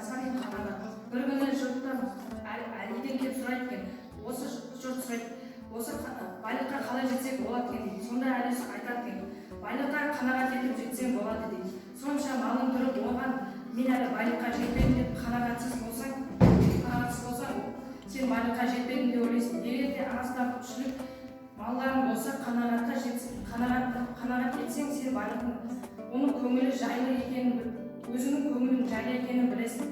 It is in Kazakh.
сани қанағат. Бір күні жұрттан Әлиден келіп сұрайды екен, осы жұрт сұрайды, осы байлыққа қалай жетсек болады екен дейді. Сонда Әли айтады екен, байлыққа қанағат етіп жетсең болады дейді. Сонша малың тұрып оған мен әлі байлыққа жетпедім деп қанағатсыз болсаң, сен байлыққа жетпедің деп ойлайсың. Егер де азда көпшілік малдарың болса, қанағат етсең, сен байлықтың, оның көңілі жайлы екенін, өзінің көңілінің жайлы екенін білесің.